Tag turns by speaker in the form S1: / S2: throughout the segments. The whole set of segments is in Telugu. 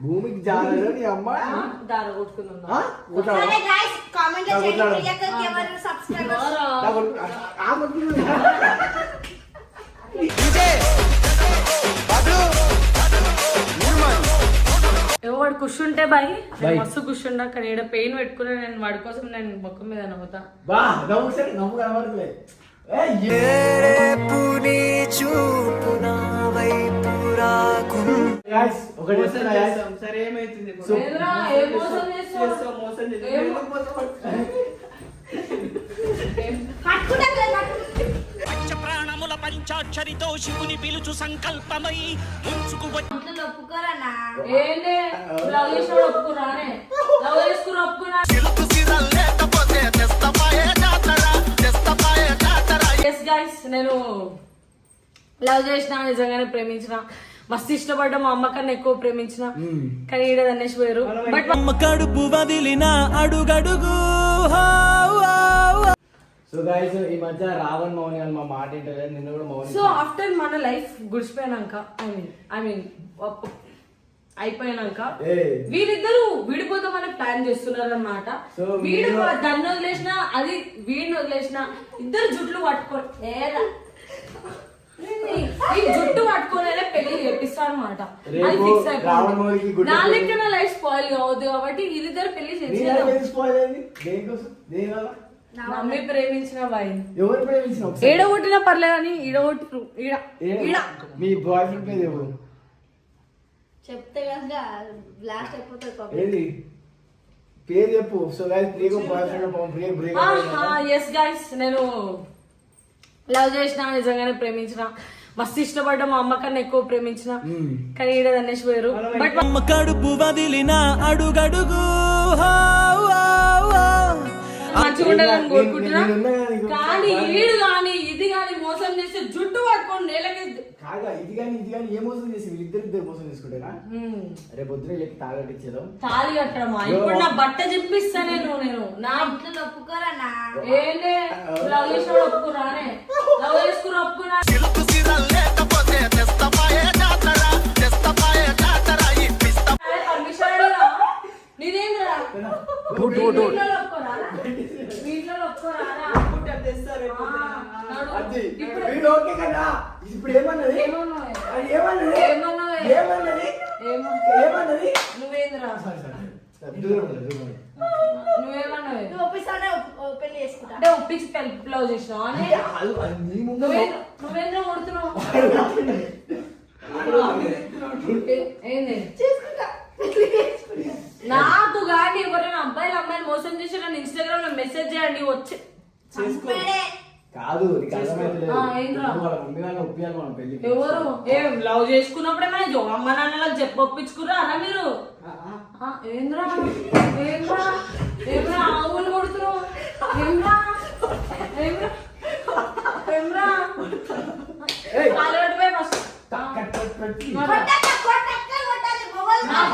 S1: భూమికి జారని అమ్మ
S2: దార కొట్టుకుందాం. ఎవడు కూర్చుంటే బాయ్ మస్తు కూర్చుండా కానీ ఇక్కడ పెయిన్ పెట్టుకుని నేను వాడి కోసం నేను మొక్క మీద నవ్వుతా.
S3: పంచప్రాణముల పంచాక్షరితో శివుని పిలుచు సంకల్పమై ముంచుకు
S2: నేను లవ్ చేసిన, నిజంగానే ప్రేమించిన, మస్తు ఇష్టపడ్డా, మా అమ్మ కన్నా ఎక్కువ ప్రేమించిన, కానీ ఈడ దన్నేసి పోయారు. బట్
S3: కడుపు వదిలిన అడుగడుగు.
S1: సో గైస్ ఈ మధ్య రావణ్ మౌని అని మా మాట ఏంటలేదు, నిన్న కూడా మౌని.
S2: సో ఆఫ్టర్ మన లైఫ్ గుడిచిపోయినాక ఐ మీన్ అయిపోయినాక వీరిద్దరు విడిపోతామని ప్లాన్ చేస్తున్నారు అన్నమాట. వీడు దాన్ని వదిలేసిన, అది వీడిని వదిలేసిన, ఇద్దరు జుట్లు పట్టుకొని జుట్టు పట్టుకోనే పెళ్లి చేపిస్తాడు అనమాట. అది ఫిక్స్ అయిపోయింది. నా లెక్క నా లైఫ్ స్పాయిల్ కావద్దు కాబట్టి వీరిద్దరు పెళ్లి చేసేది. మమ్మీ ప్రేమించిన బాయ్
S1: ఎవరు ప్రేమించిన
S2: ఏడగొట్టినా పర్లేదు అని ఈడగొట్టు
S1: మీ బాయ్ ఫ్రెండ్ పేరు ఎవరు
S4: చెప్తే కనుక బ్లాస్ట్ అయిపోతుంది.
S1: ఏది పేరు చెప్పు. సో గైస్ ప్రియకు boy friend break.
S2: yes guys నేను లవ్ చేసిన, నిజంగానే ప్రేమించిన, మస్తు ఇష్టపడ్డా, మా అమ్మ కన్నా ఎక్కువ ప్రేమించిన, కానీ ఈడ దన్నేసి పోయారు. బట్
S3: కడుపు వదిలిన అడుగడుగు
S2: మంచిగా ఉండాలని కోరుకుంటున్నా. కానీ ఈడు కానీ ఇది కానీ మోసం చేసి జుట్టు పట్టుకొని నేలకి
S1: కాదా ఇది కానీ ఏ మోసం చేసి వీళ్ళిద్దరు మోసం చేసుకుంటేనా రేపు పొద్దున చెప్పి తాగట్టించేదాం.
S2: తాళి కట్టడమా? ఇప్పుడు నా బట్ట చెప్పిస్తా నేను నా
S4: ఇంట్లో ఒప్పుకోరా?
S2: ఏంటే లవ్ చేసిన ఒప్పుకురానే, లవ్ చేసుకుని ఒప్పుకున్నా. పర్మిషన్ అడిగా నీదేంద్రా?
S1: ఇప్పుడు ఏమన్నది
S2: నువ్వేంద్రా? అంటే ఒప్పించి లవ్ చేసినావు అని నువ్వేంద్రా కొడుతున్నావు? ఏంది నాకు కానీ ఎవరైనా అబ్బాయిలు అమ్మాయిలు మోసం చేసి నన్ను ఇన్స్టాగ్రామ్ లో మెసేజ్ చేయండి వచ్చి
S1: కాదు.
S2: ఎవరు ఏం లవ్ చేసుకున్నప్పుడేమైనా అమ్మ నాన్నలకు చెప్పి ఒప్పించుకురా అన్న మీరు? ఏంద్రా ఏంద్రా ఏమ్రా ఆవులు కొడుతున్నావు? ఏమ్రా ఏమ్రా ఏమ్రా కాలబెట్టిపోయి ఫస్ట్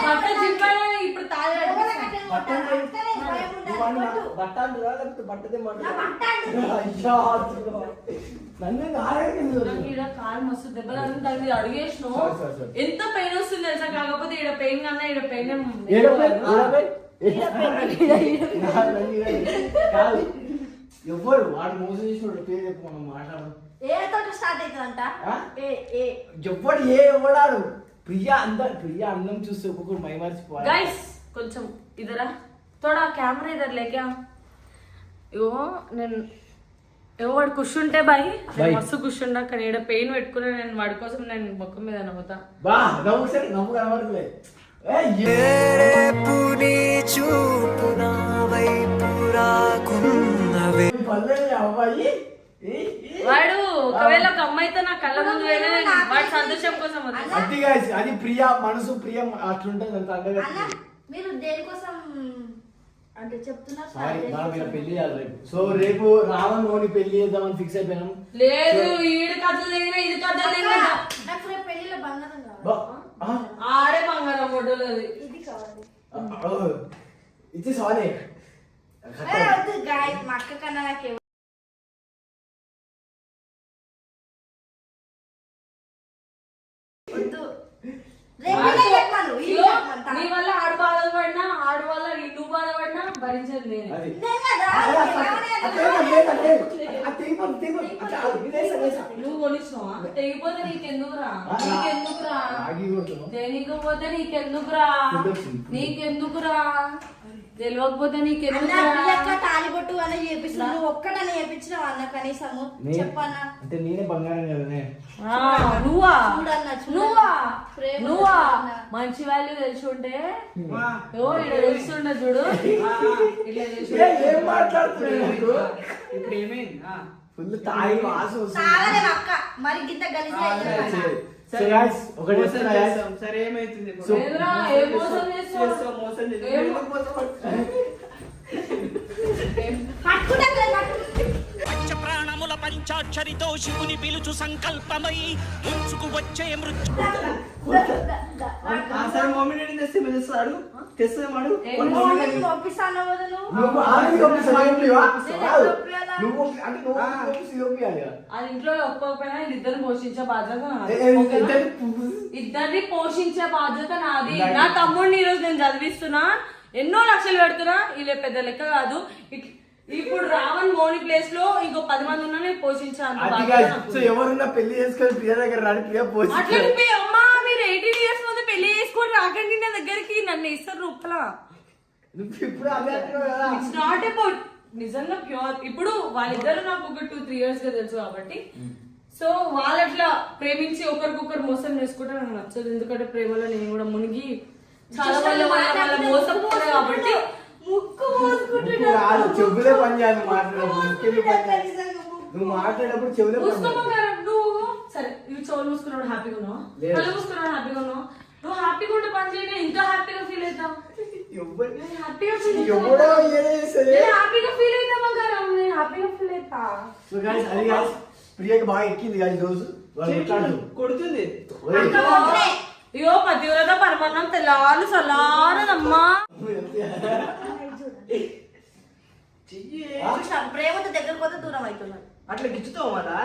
S2: బట్ట చింపాను ఇప్పుడు కాలు మస్తు దెబ్బలు దాని మీద అడిగేసినావు. ఎంత పెయిన్ వస్తుంది తెలుసా? కాకపోతే ఈడ పెయిన్ కన్నా ఈడ పెయిన్
S1: ఎవరు వాడు మోసం చేసిన పేరు చెప్పు, మనం మాట్లాడు. ఎవడు ఎవడాడు? ప్రియా అందం చూస్తే ఒక్కొక్కరు మైమర్చిపోవాలి.
S2: గైస్ కొంచెం ఇదరా తోడా కెమెరా ఇదర్ లేక నేను ఎవడు కూర్చుంటే బాయ్ మస్తు కూర్చుండా కానీ ఇక్కడ పెయిన్ పెట్టుకుని నేను వాడి కోసం నేను మొక్క మీద నవ్వుతా.
S1: నవ్వు కనబడుతుంది.
S2: వాడు ఒకవేళ ఒక అమ్మాయితో నా కళ్ళ ముందు వేరే వాడి సంతోషం కోసం
S1: అది ప్రియా మనసు ప్రియం అట్లుంటది.
S4: మీరు దేనికోసం అంటే చెప్తున్నా
S1: సారీ మనం ఇలా పెళ్లి చేయాలి రేపు. సో రేపు రావణ్ మోని పెళ్లి చేద్దామని ఫిక్స్ అయిపోయినాం.
S2: లేదు ఈడు కథలు దగ్గర ఇది కథలు దగ్గర
S4: నాకు రేపు పెళ్లిలో బంగారం కావాలి.
S2: ఆడే బంగారం ఫోటోలు అది
S4: ఇది కావాలి.
S1: ఇచ్చి సారీ
S4: వద్దు గాయస్, మా అక్క కన్నా నాకు వద్దు. రేపు ఇదే చెప్పాను, ఇది
S2: ఇదిగో,
S4: చెప్పమంటా.
S2: నీ వల్ల ఆడు బాధలు పడినా ఆడు వల్ల నువ్వు బాధపడినా భరించేది నేనే.
S1: అది
S4: నేను కదా,
S2: నువ్వు కొనిచ్చినావా? తెగిపోతే నీకెందుకురా? నీకెందుకురా? తెలియకపోతే నీకెందుకురా? నీకెందుకురా? తెలియకపోతే
S4: అన్న
S2: నీకెందుకురా?
S4: పిల్లక్క తాలిబొట్టు అని చేపిస్తున్నా, నువ్వు ఒక్కడని చేపించినావు అన్న కనీసము చెప్పన్నా.
S1: అంటే నేనే బంగారం కదనే.
S2: నువ్వా
S4: చూడన్నా, చూడన్నా.
S2: నువ్వా
S4: ప్రేమ
S2: నువ్వా
S4: చూడన్నా.
S2: మంచి వాల్యూ తెలిసి ఉంటే ఇలా తెలుస్తుండే చూడు ఇట్లా తెలిసి
S1: ఏం మాట్లాడుతున్నావు?
S5: ఇప్పుడు ఏమైంది?
S1: ఫుల్ తాగి వాసన వస్తుంది.
S4: తాగలే మా అక్క, మరి గింత గలీజ్గా అయ్యింది.
S1: So guys, ఒకటి
S5: మోసం
S1: చెప్తున్నా guys.
S5: చేస్తాం. సరే ఏమైతుంది ఇప్పుడు?
S1: So-
S2: ఏదిరా? ఏ మోసం చేస్తావు?
S5: చేస్తాం, మోసం చేస్తాం.
S2: ఏం-
S5: ఎందుకు మోసం పడతావు?
S4: పట్టుకుంటా పట్టుకుంటా.
S3: పంచ ప్రాణముల పంచాక్షరితో శివుని పిలుచు సంకల్పమై ముంచుకు వచ్చే మృత్యు
S5: ఆ సరే మమ్మీ డాడీ తెస్తే మీరు తెస్తాడు తెస్తాడు
S2: ఏం
S4: పంపిస్తాను కదా నువ్వు.
S1: నువ్వు ఆమెకి పంపిస్తావా? పంపివా?
S4: నేను
S1: కాదు.
S4: పంపియాలా?
S1: నువ్వు అంటే నువ్వు పంపిస్తే పంపియాలి కదా.
S2: అది ఇంట్లో ఒప్పుకోకపోయినా ఇద్దరు పోషించే బాధ్యత నాది.
S1: ఏ-
S2: ఓకేనా?
S1: ఇద్దరు-
S2: ఇద్దరిని పోషించే బాధ్యత నాది. నా తమ్ముడిని ఈ రోజు నేను చదివిస్తున్నా, ఎన్నో లక్షలు పెడుతున్నా, ఇలా పెద్ద లెక్క కాదు. ఇప్పుడు రావణ్ మోని ప్లేస్ లో ఇంకో 10 మంది ఉన్నా నేను పోషించే అంత
S1: అది
S2: బాధ్యత
S1: guys,
S2: నాకు
S1: సో
S2: ఉంది.
S1: ఎవరున్నా పెళ్లి చేసుకొని ప్రియ దగ్గర రాని ప్రియ పోసి
S2: అట్లని మీ అమ్మా మీరు 18 years ముందు పెళ్లి చేసుకొని రాకండి నా దగ్గరికి, నన్ను ఇస్తారు రూపలా.
S1: నువ్వు ఇప్పుడు అదే అంటున్నావు కదా.
S2: ఇట్స్ నాట్ అబౌట్ నిజంగా ప్యూర్. ఇప్పుడు వాళ్ళిద్దరు నాకు ఒక 2-3 years గా తెలుసు కాబట్టి సో వాళ్ళు అట్లా ప్రేమించి ఒకరికొకరు మోసం చేసుకుంటే నాకు నచ్చదు. ఎందుకంటే ప్రేమలో నేను కూడా మునిగి చాలా వాళ్ళ మోసపోతుంది కాబట్టి ముక్కు
S1: ఇప్పుడు
S2: మోసుకుంటున్నా.
S1: కాదు, చెవులే పని చేయాలి మాట్లాడేటప్పుడు. ఇంకెందుకు పని చేయాలి? నువ్వు మాట్లాడేటప్పుడు చెవులే పని చేయాలి.
S2: మూసుకోమంటారు నువ్వు. సరే ఇవి చెవులు మూసుకున్నాడు హ్యాపీగా ఉన్నావు,
S1: లేదు.
S2: కళ్ళు మూసుకున్నాడు హ్యాపీగా ఉన్నావు. నువ్వు హ్యాపీగా ఉంటే పని చేయడం ఇంకా హ్యాపీగా ఫీల్ అవుతావు.
S1: ఎవ్వరు-
S2: నేను హ్యాపీగా ఫీల్
S1: ఎవడో ఏదో చేస్తుంది.
S2: నేను హ్యాపీగా ఫీల్ అవుతా బంగారం, నేను హ్యాపీగా ఫీల్ అవుతా.
S1: సో guys, అది guys, ప్రియకి బాగా ఎక్కింది guys ఈ రోజు. వాళ్ళు కొట్లాడుతూ.
S5: కొడుతుంది.
S1: ఒరేయ్,
S2: అయ్యో పతివ్రత పరమాన్నం తెల్లారు సలారదమ్మా.
S5: చెయ్యి.
S4: చూసినా, ప్రేమతో దగ్గరకు పోతే దూరం అవుతున్నాడు.
S5: అట్లా గిచ్చుతావు మళ్ళా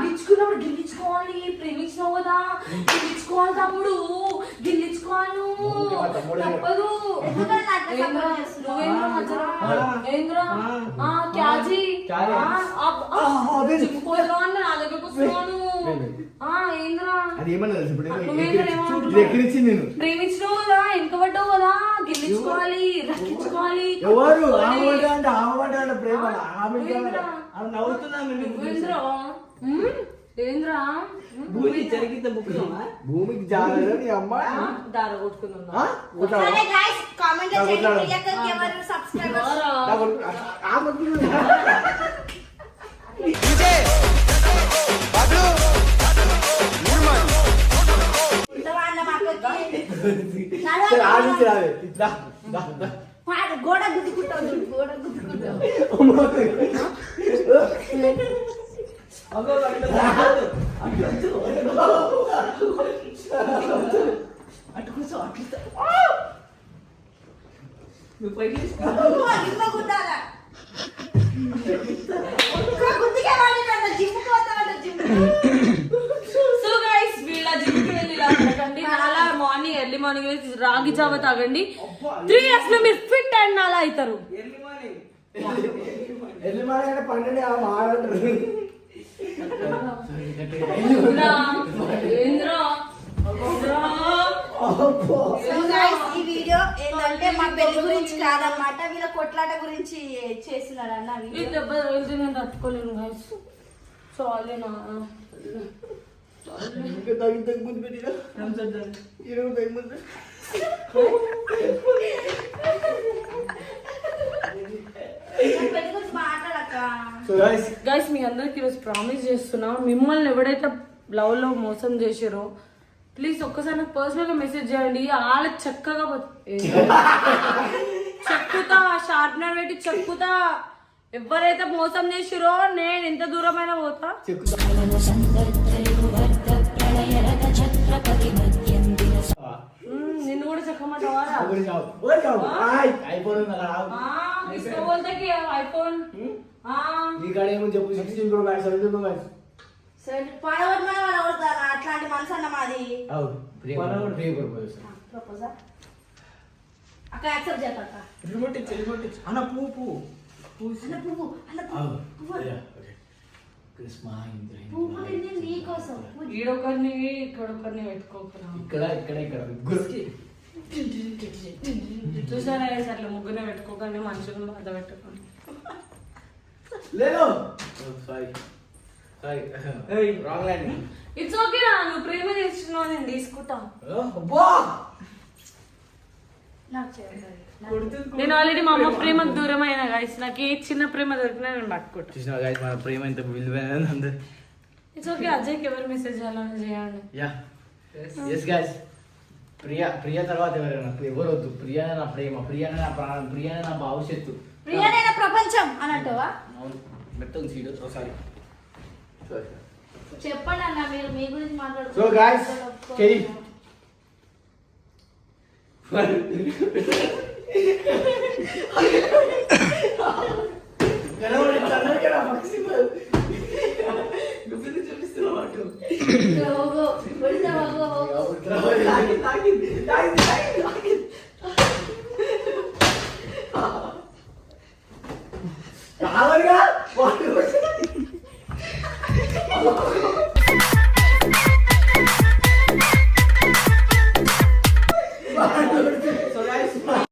S2: గిచ్చుకున్నప్పుడు గిల్లించుకోవాలి. ప్రేమించినావు కదా, గిల్లించుకోవాలి తమ్ముడు, గిల్లించుకోవాలి నువ్వు.
S1: మా తమ్ముడే.
S2: తప్పదు.
S4: ఎందుకని నాకు
S2: ఏంద్రా?
S4: సపోర్ట్ చేస్తున్నావు?
S2: నువ్వేంద్రా మధ్యలో? ఏంద్రా? క్యాజీ
S1: క్యాజీ.
S2: జిమ్ముకోవడం నా దగ్గరకు వస్తున్నాను. ఏంద్రా?
S1: అది ఏమన్నా తెలుసు ఇప్పుడు
S2: నువ్వేంద్రా ఏమంటున్నావు?
S1: ఇది ఎక్కిరిచ్చింది నేను.
S2: ప్రేమించినావు కదా, వెనకబడ్డావు కదా, గిల్లించుకోవాలి, రక్కించుకోవాలి.
S1: ఎవరు
S2: కొట్టుకోవాలి.
S1: ఆమె ప్రేమ ఆమె
S2: నువ్వేంద్రా?
S5: అవి నవ్వుతున్నా మేము
S2: నువ్వేంద్రా? ఏంద్రా?
S5: భూమి జరిగితే బుక్కున్నామా
S1: భూమికి జాగ్రత్త నీ అమ్మ.
S2: దార కొట్టుకుందా?
S1: ఆ? కొట్టావా?
S4: సరే గైస్, కామెంట్
S1: నాకు
S4: చేయండి.
S1: వదిలాడు.
S4: ప్రియక్కకి ఎవరు సబ్స్క్రైబర్స్
S1: నా కొడుకు- ఆ కొడుకు-
S4: ఉంటావా అన్న మా అక్కకి?
S1: సరే, ఆడించి రావే. దా, దా, దా.
S4: గోడ గుద్దుకుంటావు చూడు, గోడ గుద్దుకుంటావు.
S5: అబ్బో అట్లా కాదు. అటు కూర్చో అట్లా నువ్వు పైకి
S4: ఇంకో గుద్దాలా? ఇంకో గుద్దికే వాడినంట, జిమ్కి పోతావంట, జిమ్కి.
S2: సో గైస్ వీళ్ళ జిమ్కి వెళ్ళి ఇలా ఉండకండి. నాలా మార్నింగ్ ఎర్లీ మార్నింగ్ రాగి జావ తాగండి. 3 years లో మీరు ఫిట్ అండ్ నాలా అవుతారు.
S5: ఎర్లీ మార్నింగ్
S1: ఎల్లి మాడే పండుగ మాడంటారు.
S2: ఏంద్రా? ఏంద్రా?
S4: సో గైస్, ఈ వీడియో ఏంటంటే మా పెళ్లి గురించి కాదన్నమాట, వీళ్ళ కొట్లాట గురించి చేస్తున్నారు అన్న
S2: ఈ
S4: వీడియో.
S2: దెబ్బ తగిలితే నేను తట్టుకోలేను గైస్. చాలేనా?
S1: ఇంకా తగ్గి తగ్గి ముందు పెట్టినా ఈరోజు తగ్గి ముందు
S4: పెళ్లి గురించి మాట్లాడక.
S1: సో గైస్,
S2: గైస్ మీ అందరికి ఈరోజు ప్రామిస్ చేస్తున్నా, మిమ్మల్ని ఎవడైతే లవ్ లో మోసం చేసారో ప్లీజ్ ఒక్కసారి నాకు పర్సనల్ గా మెసేజ్ చేయండి. వాళ్ళ చక్కగా చెక్కుతా, షార్ప్నర్ పెట్టి చెక్కుతా. ఎవరైతే మోసం చేసిరో నేను ఎంత దూరమైనా పోతా. నిన్ను కూడా చెక్కమంటావా? తీసుకోబోతే ఐఫోన్
S1: నీకాడేమో చెప్పు 16 Pro Max 17 Pro Max.
S4: అట్లాంటి మనసు అన్న మాది. ప్రపోజా అక్క యాక్సెప్ట్ చేస్తా.
S1: అన్న పువ్వు
S4: అన్న పువ్వు నీకోసం.
S2: ఈడొకరిని ఇక్కడొకరిని పెట్టుకోకరా.
S1: ఇక్కడ
S2: చూసారా అట్లా ముగ్గురిని పెట్టుకోకండి, మనుషులను బాధ పెట్టుకోండి.
S1: లేదు రాంగ్ ల్యాండ్.
S2: ఇట్స్ ఓకే రా, నువ్వు ప్రేమ చేస్తున్నావు, నేను తీసుకుంటా.
S4: నాకు చేయాలి.
S2: నేను ఆల్రెడీ మా అమ్మ ప్రేమకు దూరం అయినా గైస్. నాకు ఏ చిన్న ప్రేమ దొరికినా నేను పట్టుకుంటా.
S1: చూసిన గైస్ మన ప్రేమ ఎంత విలువైనది అందరు.
S2: ఇట్స్ ఓకే, అజయ్కి ఎవరు మెసేజ్ చేయాలని చేయండి.
S1: యా ఎస్ గైస్, ప్రియా తర్వాత ఎవరైనా ఎవరు వద్దు. ప్రియానే నా ప్రేమ, ప్రియానే నా ప్రాణం, ప్రియానే నా భవిష్యత్తు,
S4: ప్రియమైన ప్రపంచం అన్నట్టువా?
S1: అవును మెట్టం సీడు ఒకసారి.
S4: చెప్పండి అన్న, మీరు మీ గురించి
S1: సో
S4: మాట్లాడుతున్నారు.
S1: Guys carry